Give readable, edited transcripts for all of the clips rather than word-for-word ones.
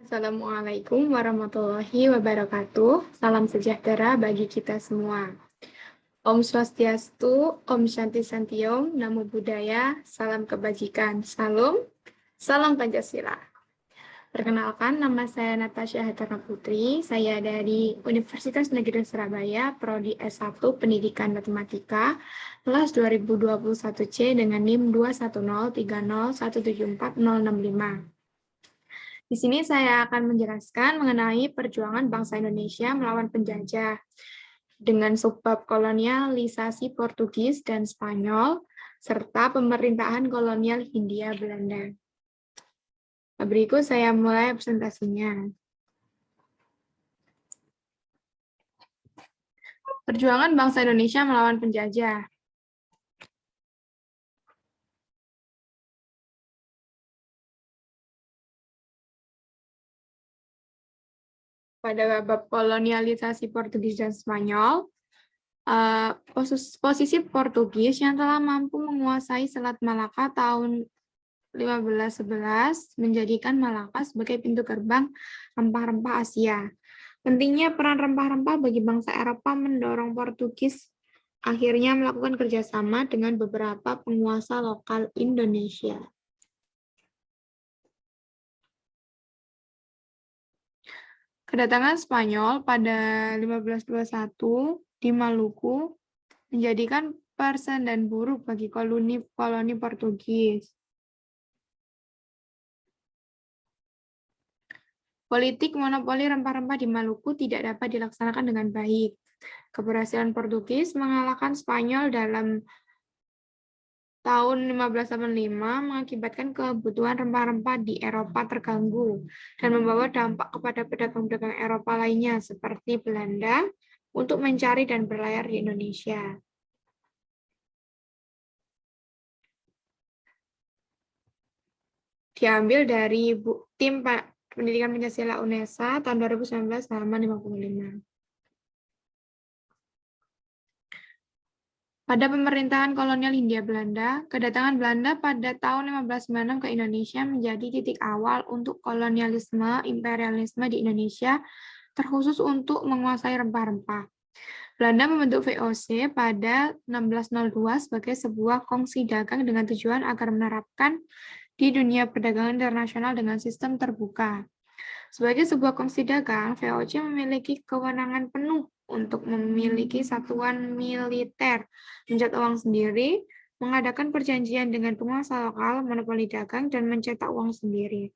Assalamualaikum warahmatullahi wabarakatuh. Salam sejahtera bagi kita semua. Om Swastiastu, Om Shanti Santiom, Namo Buddhaya, salam kebajikan, salam Pancasila. Perkenalkan, nama saya Natasha Hetana Putri. Saya dari Universitas Negeri Surabaya, Prodi S1 Pendidikan Matematika, kelas 2021C dengan NIM 21030174065. Di sini saya akan menjelaskan mengenai perjuangan bangsa Indonesia melawan penjajah dengan subbab kolonialisasi Portugis dan Spanyol, serta pemerintahan kolonial Hindia Belanda. Berikut saya mulai presentasinya. Perjuangan bangsa Indonesia melawan penjajah. Pada bab kolonialisasi Portugis dan Spanyol, posisi Portugis yang telah mampu menguasai Selat Malaka tahun 1511 menjadikan Malaka sebagai pintu gerbang rempah-rempah Asia. Pentingnya peran rempah-rempah bagi bangsa Eropa mendorong Portugis akhirnya melakukan kerjasama dengan beberapa penguasa lokal Indonesia. Kedatangan Spanyol pada 1521 di Maluku menjadikan persendan buruk bagi koloni Portugis. Politik monopoli rempah-rempah di Maluku tidak dapat dilaksanakan dengan baik. Keberhasilan Portugis mengalahkan Spanyol dalam tahun 1585 mengakibatkan kebutuhan rempah-rempah di Eropa terganggu dan membawa dampak kepada pedagang-pedagang Eropa lainnya seperti Belanda untuk mencari dan berlayar di Indonesia. Diambil dari tim Pendidikan Pancasila UNESA tahun 2019 halaman 55. Pada pemerintahan kolonial Hindia Belanda, kedatangan Belanda pada tahun 1596 ke Indonesia menjadi titik awal untuk kolonialisme imperialisme di Indonesia, terkhusus untuk menguasai rempah-rempah. Belanda membentuk VOC pada 1602 sebagai sebuah kongsi dagang dengan tujuan agar menerapkan di dunia perdagangan internasional dengan sistem terbuka. Sebagai sebuah kongsi dagang, VOC memiliki kewenangan penuh untuk memiliki satuan militer, mencetak uang sendiri, mengadakan perjanjian dengan penguasa lokal, monopoli dagang, dan mencetak uang sendiri.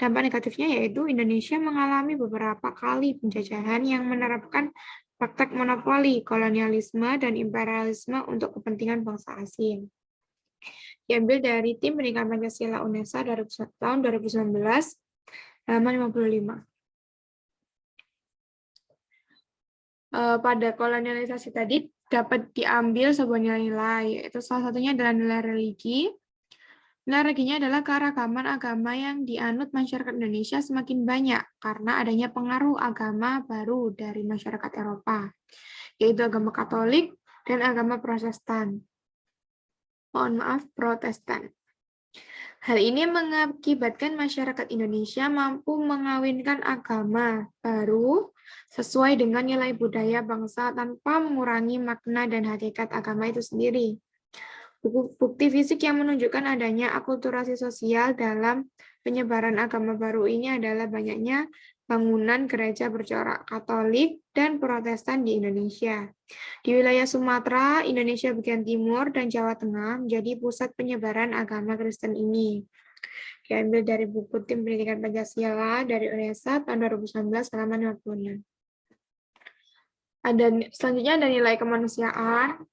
Dampak negatifnya yaitu Indonesia mengalami beberapa kali penjajahan yang menerapkan praktek monopoli, kolonialisme, dan imperialisme untuk kepentingan bangsa asing. Diambil dari tim Pendidikan Pancasila UNESA tahun 2019, halaman 55. Pada kolonialisasi tadi dapat diambil sebuah nilai, yaitu salah satunya adalah nilai religi. Nilai religinya adalah keragaman agama yang dianut masyarakat Indonesia semakin banyak karena adanya pengaruh agama baru dari masyarakat Eropa, yaitu agama Katolik dan agama Protestan. Protestan. Hal ini mengakibatkan masyarakat Indonesia mampu mengawinkan agama baru sesuai dengan nilai budaya bangsa tanpa mengurangi makna dan hakikat agama itu sendiri. Bukti fisik yang menunjukkan adanya akulturasi sosial dalam penyebaran agama baru ini adalah banyaknya bangunan gereja bercorak Katolik dan Protestan di Indonesia. Di wilayah Sumatera, Indonesia bagian timur, dan Jawa Tengah menjadi pusat penyebaran agama Kristen ini. Diambil dari buku Tim Pendidikan Pancasila dari UNESA tahun 2019 halaman 56. Selanjutnya ada nilai kemanusiaan,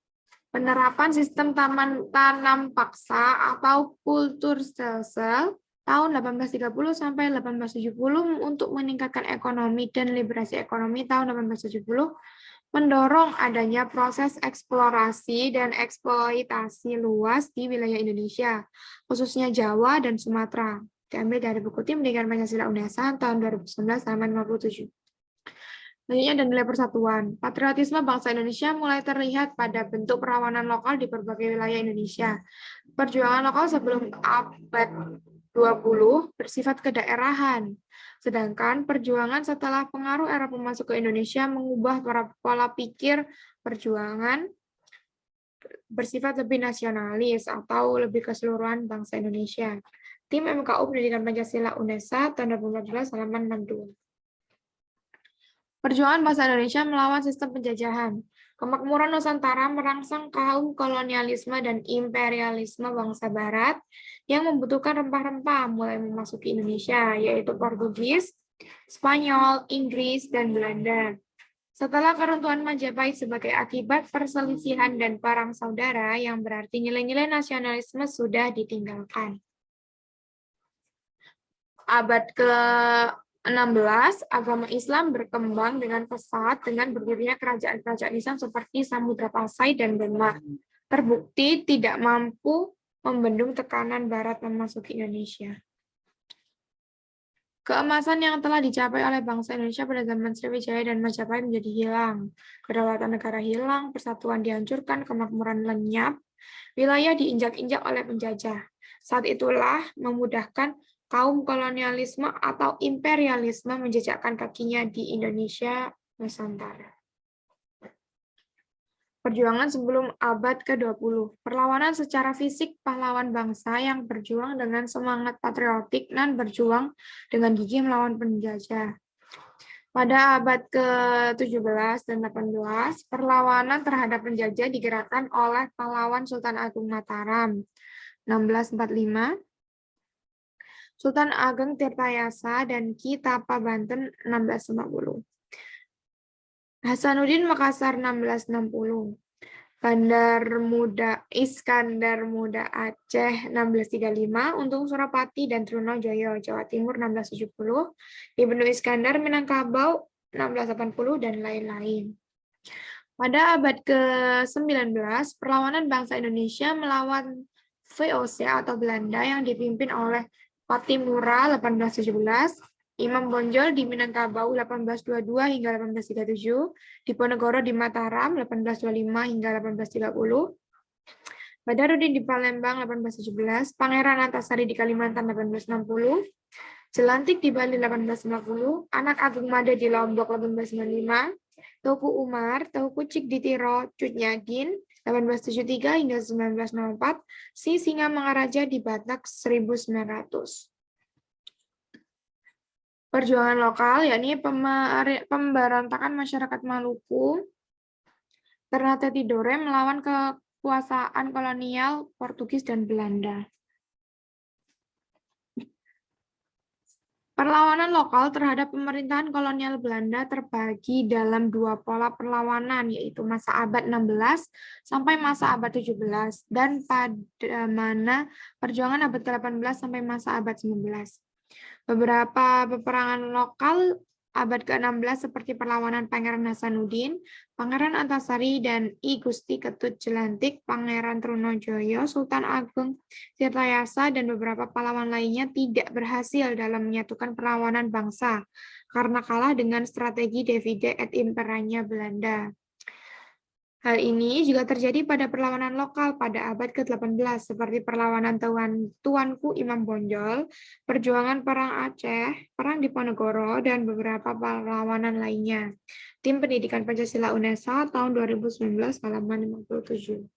penerapan sistem tanam paksa atau kultur sel-sel tahun 1830 sampai 1870 untuk meningkatkan ekonomi dan liberasi ekonomi tahun 1870 mendorong adanya proses eksplorasi dan eksploitasi luas di wilayah Indonesia, khususnya Jawa dan Sumatera. Diambil dari buku Tim Pendidikan Pancasila UNESA tahun 2019 halaman 57. Selanjutnya ada nilai persatuan. Patriotisme bangsa Indonesia mulai terlihat pada bentuk perlawanan lokal di berbagai wilayah Indonesia. Perjuangan lokal sebelum abad 20 bersifat kedaerahan. Sedangkan perjuangan setelah pengaruh era pemasok ke Indonesia mengubah pola pikir perjuangan bersifat lebih nasionalis atau lebih keseluruhan bangsa Indonesia. Tim MKU Pendidikan Pancasila UNESA tahun 2014 halaman 62. Perjuangan bangsa Indonesia melawan sistem penjajahan. Kemakmuran Nusantara merangsang kaum kolonialisme dan imperialisme bangsa Barat yang membutuhkan rempah-rempah mulai memasuki Indonesia, yaitu Portugis, Spanyol, Inggris, dan Belanda. Setelah keruntuhan Majapahit sebagai akibat perselisihan dan perang saudara, yang berarti nilai-nilai nasionalisme sudah ditinggalkan. Abad ke-16, agama Islam berkembang dengan pesat dengan berdirinya kerajaan-kerajaan Islam seperti Samudra Pasai dan Demak. Terbukti tidak mampu membendung tekanan Barat memasuki Indonesia. Keemasan yang telah dicapai oleh bangsa Indonesia pada zaman Sriwijaya dan Majapahit menjadi hilang. Kedaulatan negara hilang, persatuan dihancurkan, kemakmuran lenyap, wilayah diinjak-injak oleh penjajah. Saat itulah memudahkan kaum kolonialisme atau imperialisme menjejakkan kakinya di Indonesia Nusantara. Perjuangan sebelum abad ke-20. Perlawanan secara fisik pahlawan bangsa yang berjuang dengan semangat patriotik dan berjuang dengan gigih melawan penjajah. Pada abad ke-17 dan 18, perlawanan terhadap penjajah digerakkan oleh pahlawan Sultan Agung Mataram 1645, Sultan Ageng Tirtayasa dan Ki Tapa Banten 1650. Hasanuddin Makassar 1660. Iskandar Muda Aceh 1635, Untung Surapati dan Trunojoyo Jawa Timur 1670, Ibnu Iskandar Minangkabau 1680 dan lain-lain. Pada abad ke-19, perlawanan bangsa Indonesia melawan VOC atau Belanda yang dipimpin oleh Patimura 1817, Imam Bonjol di Minangkabau 1822 hingga 1837, Diponegoro di Mataram 1825 hingga 1830, Badarudin di Palembang 1817, Pangeran Antasari di Kalimantan 1860, Jelantik di Bali 1850, Anak Agung Mada di Lombok 1895, Teuku Umar, Teuku Cik di Tiro, Cut Nyadin 1873 hingga 1904, Si Singa Mangaraja di Batak 1900. Perjuangan lokal, yakni pemberontakan masyarakat Maluku, Ternate Tidore melawan kekuasaan kolonial Portugis dan Belanda. Perlawanan lokal terhadap pemerintahan kolonial Belanda terbagi dalam dua pola perlawanan, yaitu masa abad 16 sampai masa abad 17, dan pada mana perjuangan abad ke-18 sampai masa abad 19. Beberapa peperangan lokal abad ke-16 seperti perlawanan Pangeran Hasanuddin, Pangeran Antasari, dan I Gusti Ketut Jelantik, Pangeran Trunojoyo, Sultan Agung Tirtayasa, dan beberapa pahlawan lainnya tidak berhasil dalam menyatukan perlawanan bangsa karena kalah dengan strategi divide et imperanya Belanda. Hal ini juga terjadi pada perlawanan lokal pada abad ke-18, seperti perlawanan Tuanku Imam Bonjol, perjuangan Perang Aceh, Perang Diponegoro, dan beberapa perlawanan lainnya. Tim Pendidikan Pancasila UNESA tahun 2019 halaman 57.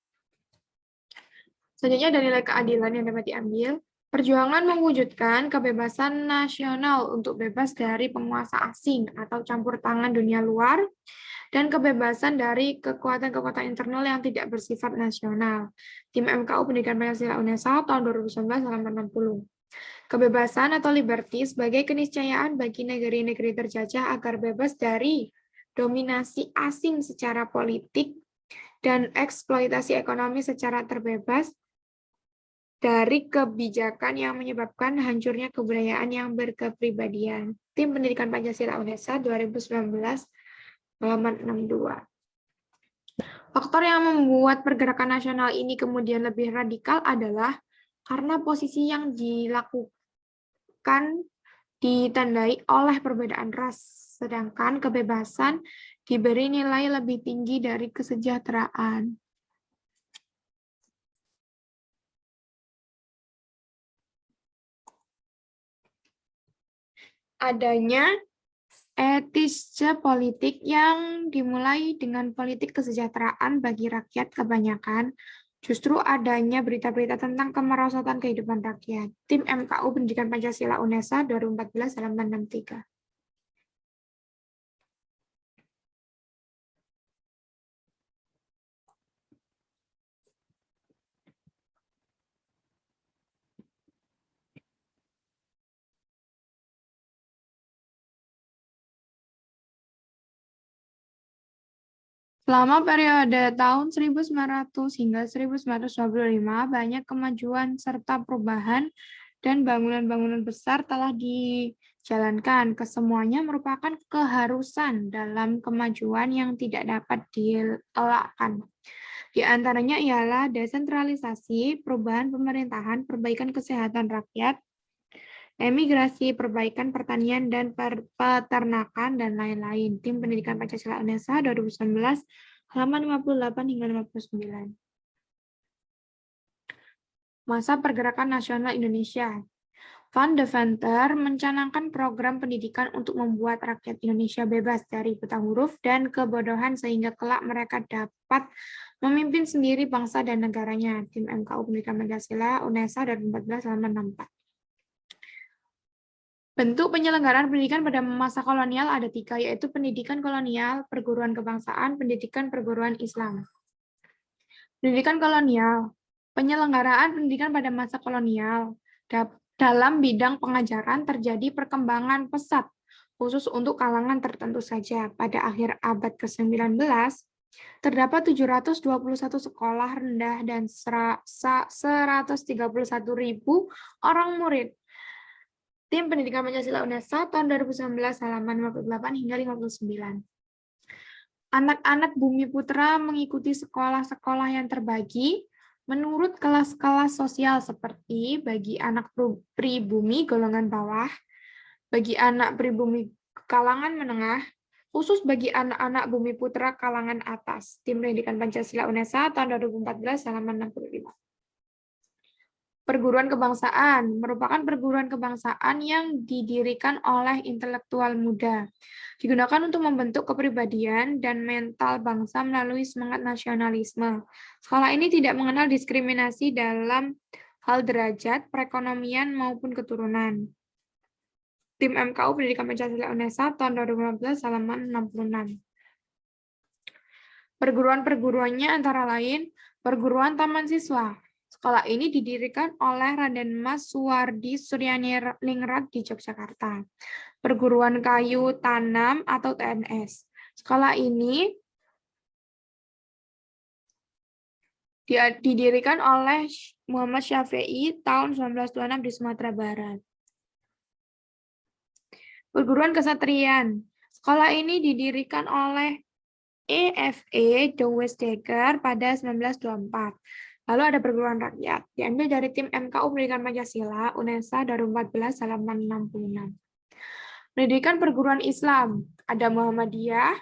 Selanjutnya ada nilai keadilan yang dapat diambil. Perjuangan mewujudkan kebebasan nasional untuk bebas dari penguasa asing atau campur tangan dunia luar, dan kebebasan dari kekuatan-kekuatan internal yang tidak bersifat nasional. Tim MKU Pendidikan Pancasila UNESA tahun 2019 halaman 60. Kebebasan atau liberty sebagai keniscayaan bagi negeri-negeri terjajah agar bebas dari dominasi asing secara politik dan eksploitasi ekonomi secara terbebas dari kebijakan yang menyebabkan hancurnya kebudayaan yang berkepribadian. Tim Pendidikan Pancasila UNESA 2019 halaman 62. Faktor yang membuat pergerakan nasional ini kemudian lebih radikal adalah karena posisi yang dilakukan ditandai oleh perbedaan ras, sedangkan kebebasan diberi nilai lebih tinggi dari kesejahteraan. adanya etisme politik yang dimulai dengan politik kesejahteraan bagi rakyat kebanyakan, justru adanya berita-berita tentang kemerosotan kehidupan rakyat. Tim MKU Pendidikan Pancasila UNESA 2014 halaman 63. Selama periode tahun 1900 hingga 1925, banyak kemajuan serta perubahan dan bangunan-bangunan besar telah dijalankan. Kesemuanya merupakan keharusan dalam kemajuan yang tidak dapat dielakkan. Di antaranya ialah desentralisasi, perubahan pemerintahan, perbaikan kesehatan rakyat, emigrasi, perbaikan pertanian dan peternakan, dan lain-lain. Tim Pendidikan Pancasila UNESA 2019, halaman 58 hingga 59. Masa Pergerakan Nasional Indonesia. Van Deventer mencanangkan program pendidikan untuk membuat rakyat Indonesia bebas dari buta huruf dan kebodohan sehingga kelak mereka dapat memimpin sendiri bangsa dan negaranya. Tim MKU Pendidikan Pancasila UNESA 2014 halaman 64. Bentuk penyelenggaraan pendidikan pada masa kolonial ada 3, yaitu pendidikan kolonial, perguruan kebangsaan, pendidikan perguruan Islam. Pendidikan kolonial. Penyelenggaraan pendidikan pada masa kolonial. Dalam bidang pengajaran terjadi perkembangan pesat, khusus untuk kalangan tertentu saja. Pada akhir abad ke-19, terdapat 721 sekolah rendah dan 131.000 orang murid. Tim Pendidikan Pancasila UNESA tahun 2019 halaman 58 hingga 59. Anak-anak Bumi Putra mengikuti sekolah-sekolah yang terbagi menurut kelas-kelas sosial seperti bagi anak pribumi golongan bawah, bagi anak pribumi kalangan menengah, khusus bagi anak-anak Bumi Putra kalangan atas. Tim Pendidikan Pancasila UNESA tahun 2014 halaman 65. Perguruan kebangsaan merupakan perguruan kebangsaan yang didirikan oleh intelektual muda. Digunakan untuk membentuk kepribadian dan mental bangsa melalui semangat nasionalisme. Sekolah ini tidak mengenal diskriminasi dalam hal derajat, perekonomian, maupun keturunan. Tim MKU Pendidikan Pancasila UNESA tahun 2015 halaman 66. Perguruan-perguruannya antara lain Perguruan Taman Siswa. Sekolah ini didirikan oleh Raden Mas Suwardi Suryaningrat di Yogyakarta. Perguruan Kayu Tanam atau TNS. Sekolah ini didirikan oleh Muhammad Syafi'i tahun 1926 di Sumatera Barat. Perguruan Kesatrian. Sekolah ini didirikan oleh E.F.E. Dewesdeker pada 1924. Lalu ada perguruan rakyat, diambil dari tim MKU Pendidikan Pancasila, UNESA 2014, halaman 66. Pendidikan perguruan Islam, ada Muhammadiyah,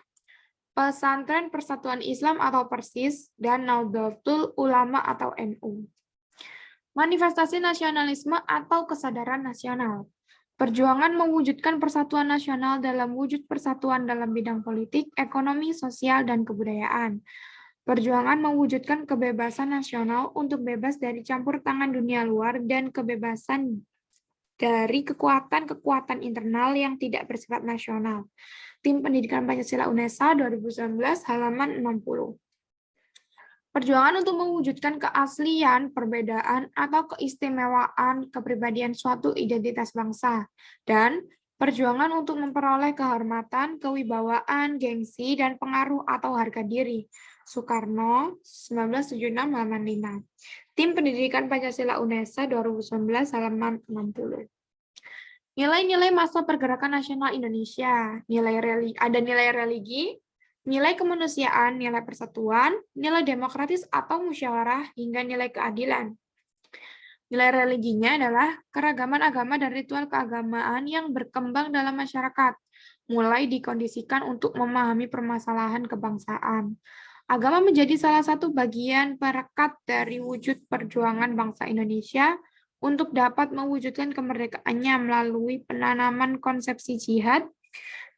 Pesantren Persatuan Islam atau PERSIS, dan Nahdlatul Ulama atau NU. Manifestasi nasionalisme atau kesadaran nasional. Perjuangan mewujudkan persatuan nasional dalam wujud persatuan dalam bidang politik, ekonomi, sosial, dan kebudayaan. Perjuangan mewujudkan kebebasan nasional untuk bebas dari campur tangan dunia luar dan kebebasan dari kekuatan-kekuatan internal yang tidak bersifat nasional. Tim Pendidikan Pancasila UNESA 2019 halaman 60. Perjuangan untuk mewujudkan keaslian, perbedaan, atau keistimewaan kepribadian suatu identitas bangsa, dan perjuangan untuk memperoleh kehormatan, kewibawaan, gengsi, dan pengaruh atau harga diri. Soekarno, 1976, halaman 5. Tim Pendidikan Pancasila UNESA 2019, halaman 60. Nilai-nilai masa pergerakan nasional Indonesia. Ada nilai religi, nilai kemanusiaan, nilai persatuan, nilai demokratis atau musyawarah, hingga nilai keadilan. Nilai religinya adalah keragaman agama dan ritual keagamaan yang berkembang dalam masyarakat, mulai dikondisikan untuk memahami permasalahan kebangsaan. Agama menjadi salah satu bagian perekat dari wujud perjuangan bangsa Indonesia untuk dapat mewujudkan kemerdekaannya melalui penanaman konsepsi jihad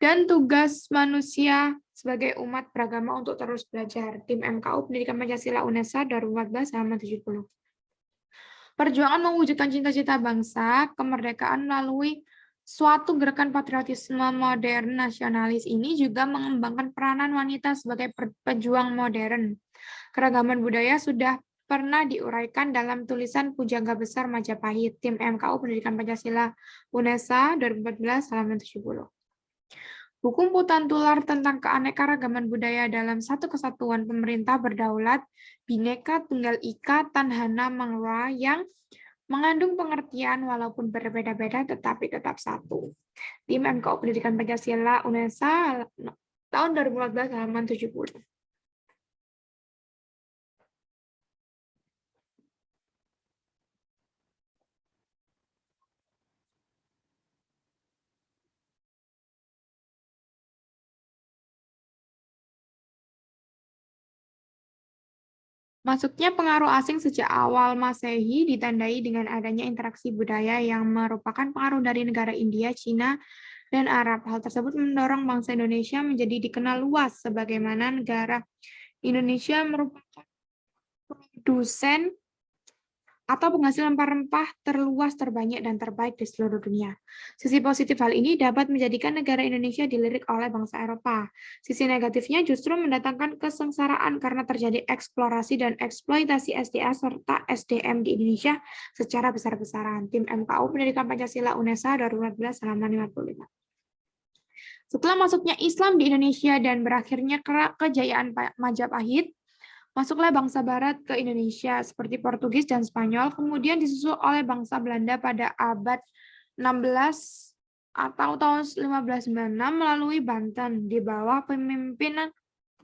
dan tugas manusia sebagai umat beragama untuk terus belajar. Tim MKU Pendidikan Pancasila UNESA 2014 halaman 70. Perjuangan mewujudkan cita-cita bangsa, kemerdekaan melalui suatu gerakan patriotisme modern nasionalis ini juga mengembangkan peranan wanita sebagai pejuang modern. Keragaman budaya sudah pernah diuraikan dalam tulisan Pujangga Besar Majapahit, Tim MKU Pendidikan Pancasila UNESA 2014 halaman 70. Hukum Putan Tular tentang keanekaragaman budaya dalam satu kesatuan pemerintah berdaulat, Bhinneka Tunggal Ika Tanhana Mangwa yang mengandung pengertian walaupun berbeda-beda tetapi tetap satu. Tim MKU Pendidikan Pancasila UNESA tahun 2014 halaman 70. Masuknya pengaruh asing sejak awal Masehi ditandai dengan adanya interaksi budaya yang merupakan pengaruh dari negara India, Cina, dan Arab. Hal tersebut mendorong bangsa Indonesia menjadi dikenal luas sebagaimana negara Indonesia merupakan produsen atau penghasil rempah-rempah terluas, terbanyak, dan terbaik di seluruh dunia. Sisi positif hal ini dapat menjadikan negara Indonesia dilirik oleh bangsa Eropa. Sisi negatifnya justru mendatangkan kesengsaraan karena terjadi eksplorasi dan eksploitasi SDA serta SDM di Indonesia secara besar-besaran. Tim MKU Pendidikan Pancasila UNESA 2014 halaman 55. Setelah masuknya Islam di Indonesia dan berakhirnya kejayaan Majapahit, masuklah bangsa Barat ke Indonesia seperti Portugis dan Spanyol, kemudian disusul oleh bangsa Belanda pada abad 16 atau tahun 1596 melalui Banten di bawah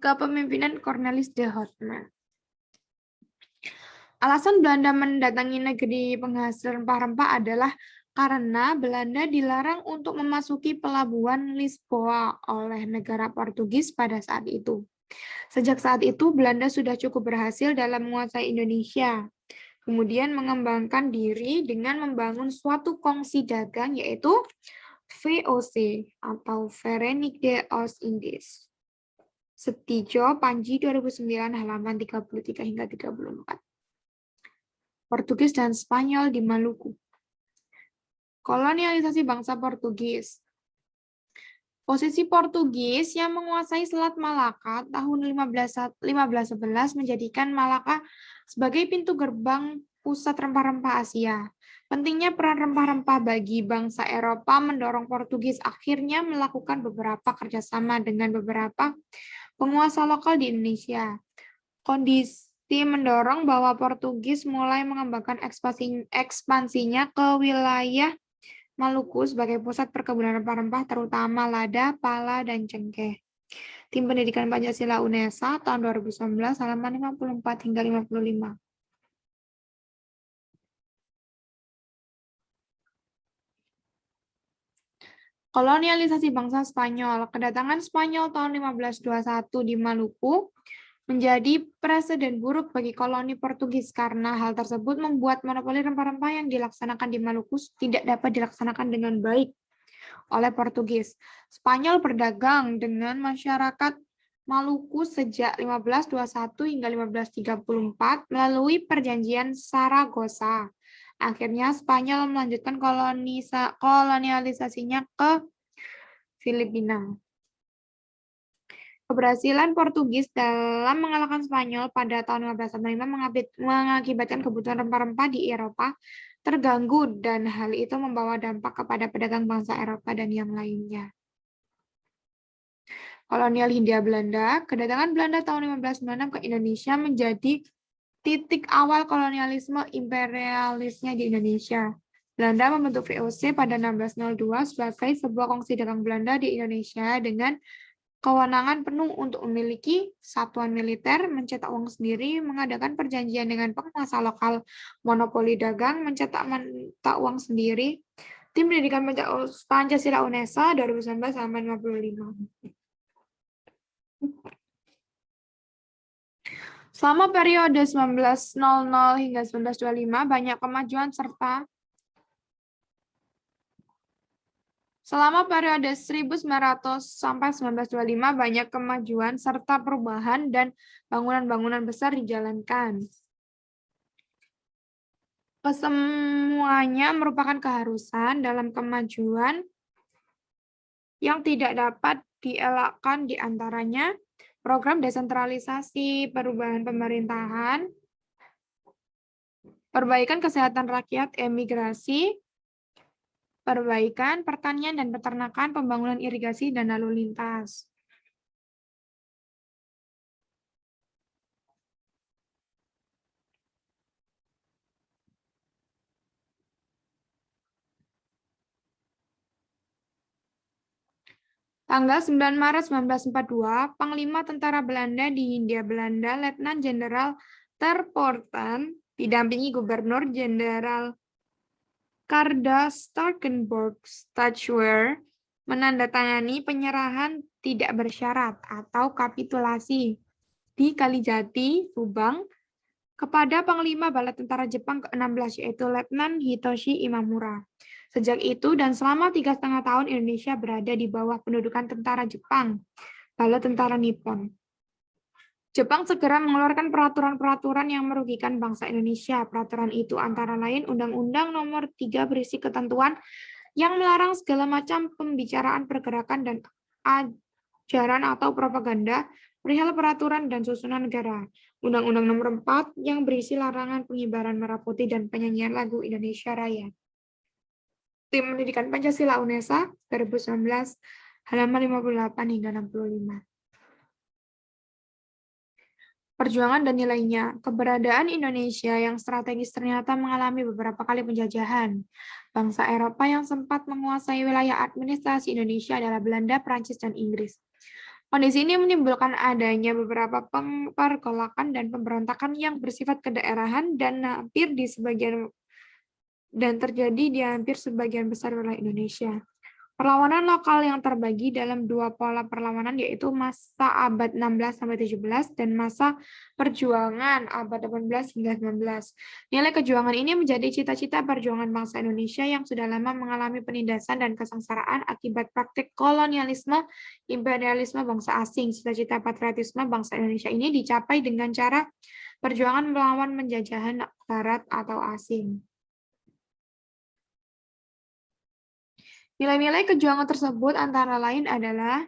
kepemimpinan Cornelis de Houtman. Alasan Belanda mendatangi negeri penghasil rempah-rempah adalah karena Belanda dilarang untuk memasuki pelabuhan Lisboa oleh negara Portugis pada saat itu. Sejak saat itu, Belanda sudah cukup berhasil dalam menguasai Indonesia. Kemudian mengembangkan diri dengan membangun suatu kongsi dagang, yaitu VOC atau Verenigde Oost-Indies. Setijo Panji 2009 halaman 33 hingga 34. Portugis dan Spanyol di Maluku. Kolonialisasi bangsa Portugis. Posisi Portugis yang menguasai Selat Malaka tahun 1511 menjadikan Malaka sebagai pintu gerbang pusat rempah-rempah Asia. Pentingnya peran rempah-rempah bagi bangsa Eropa mendorong Portugis akhirnya melakukan beberapa kerjasama dengan beberapa penguasa lokal di Indonesia. Kondisi mendorong bahwa Portugis mulai mengembangkan ekspansinya ke wilayah Maluku sebagai pusat perkebunan rempah-rempah terutama lada, pala, dan cengkeh. Tim Pendidikan Pancasila UNESA tahun 2019 halaman 54 hingga 55. Kolonialisasi bangsa Spanyol. Kedatangan Spanyol tahun 1521 di Maluku menjadi presiden buruk bagi koloni Portugis karena hal tersebut membuat monopoli rempah-rempah yang dilaksanakan di Maluku tidak dapat dilaksanakan dengan baik oleh Portugis. Spanyol berdagang dengan masyarakat Maluku sejak 1521 hingga 1534 melalui perjanjian Saragossa. Akhirnya Spanyol melanjutkan kolonialisasinya ke Filipina. Keberhasilan Portugis dalam mengalahkan Spanyol pada tahun 1545 mengakibatkan kebutuhan rempah-rempah di Eropa terganggu dan hal itu membawa dampak kepada pedagang bangsa Eropa dan yang lainnya. Kolonial Hindia Belanda, kedatangan Belanda tahun 1596 ke Indonesia menjadi titik awal kolonialisme imperialisnya di Indonesia. Belanda membentuk VOC pada 1602 sebagai sebuah kongsi dagang Belanda di Indonesia dengan kewenangan penuh untuk memiliki satuan militer, mencetak uang sendiri, mengadakan perjanjian dengan penguasa lokal, monopoli dagang, mencetak mata uang sendiri. Tim Pendidikan Pancasila UNESA 2019 halaman 55. Selama periode 1900 hingga 1925, banyak kemajuan serta Selama periode 1900 sampai 1925 banyak kemajuan serta perubahan dan bangunan-bangunan besar dijalankan. Kesemuanya merupakan keharusan dalam kemajuan yang tidak dapat dielakkan di antaranya program desentralisasi, perubahan pemerintahan, perbaikan kesehatan rakyat, emigrasi, perbaikan pertanian dan peternakan, pembangunan irigasi, dan lalu lintas. Tanggal 9 Maret 1942, Panglima Tentara Belanda di Hindia Belanda, Letnan Jenderal Ter Poorten, didampingi Gubernur Jenderal Karda Starkenborg-Stachwer, menandatangani penyerahan tidak bersyarat atau kapitulasi di Kalijati, Subang, kepada Panglima Bala Tentara Jepang ke-16, yaitu Letnan Hitoshi Imamura. Sejak itu dan selama 3,5 tahun Indonesia berada di bawah pendudukan tentara Jepang, Bala Tentara Nippon. Jepang segera mengeluarkan peraturan-peraturan yang merugikan bangsa Indonesia. Peraturan itu antara lain Undang-Undang Nomor 3 berisi ketentuan yang melarang segala macam pembicaraan, pergerakan, dan ajaran atau propaganda perihal peraturan dan susunan negara. Undang-Undang Nomor 4 yang berisi larangan pengibaran merah putih dan penyanyian lagu Indonesia Raya. Tim Pendidikan Pancasila UNESA 2019 halaman 58 hingga 65. Perjuangan dan nilainya. Keberadaan Indonesia yang strategis ternyata mengalami beberapa kali penjajahan. Bangsa Eropa yang sempat menguasai wilayah administrasi Indonesia adalah Belanda, Prancis, dan Inggris. Kondisi ini menimbulkan adanya beberapa pergolakan dan pemberontakan yang bersifat kedaerahan dan terjadi di hampir sebagian besar wilayah Indonesia. Perlawanan lokal yang terbagi dalam dua pola perlawanan yaitu masa abad 16-17 dan masa perjuangan abad 18 hingga 19. Nilai kejuangan ini menjadi cita-cita perjuangan bangsa Indonesia yang sudah lama mengalami penindasan dan kesengsaraan akibat praktik kolonialisme, imperialisme bangsa asing. Cita-cita patriotisme bangsa Indonesia ini dicapai dengan cara perjuangan melawan penjajahan barat atau asing. Nilai-nilai kejuangan tersebut antara lain adalah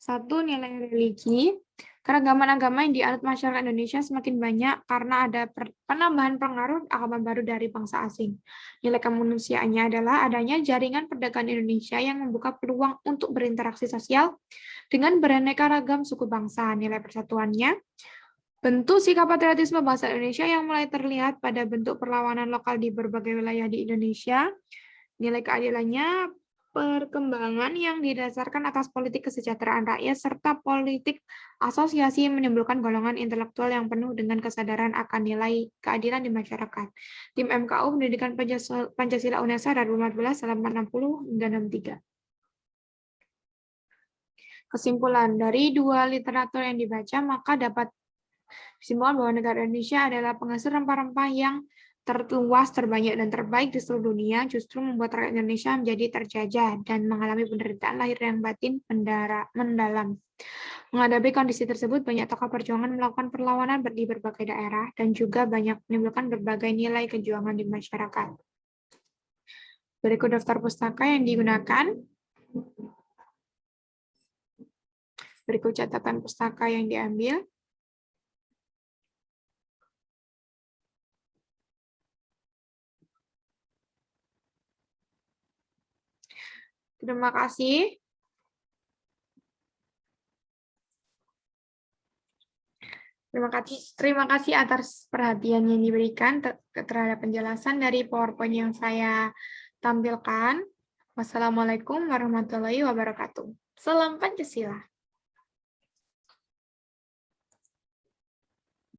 1. Nilai religi. Keragaman agama yang dianut masyarakat Indonesia semakin banyak karena ada penambahan pengaruh agama baru dari bangsa asing. Nilai kemanusiaannya adalah adanya jaringan perdagangan Indonesia yang membuka peluang untuk berinteraksi sosial dengan beraneka ragam suku bangsa. Nilai persatuannya, bentuk sikap patriotisme bangsa Indonesia yang mulai terlihat pada bentuk perlawanan lokal di berbagai wilayah di Indonesia. Nilai keadilannya, perkembangan yang didasarkan atas politik kesejahteraan rakyat serta politik asosiasi menimbulkan golongan intelektual yang penuh dengan kesadaran akan nilai keadilan di masyarakat. Tim MKU Pendidikan Pancasila UNESA 2014 halaman 60 hingga 63. Kesimpulan, dari dua literatur yang dibaca, maka dapat disimpulkan bahwa negara Indonesia adalah penghasil rempah-rempah yang terluas, terbanyak, dan terbaik di seluruh dunia, justru membuat rakyat Indonesia menjadi terjajah dan mengalami penderitaan lahir dan batin mendalam. Menghadapi kondisi tersebut, banyak tokoh perjuangan melakukan perlawanan di berbagai daerah dan juga banyak menimbulkan berbagai nilai kejuangan di masyarakat. Berikut daftar pustaka yang digunakan. Berikut catatan pustaka yang diambil. Terima kasih. Terima kasih atas perhatian yang diberikan terhadap penjelasan dari PowerPoint yang saya tampilkan. Wassalamualaikum warahmatullahi wabarakatuh. Salam Pancasila.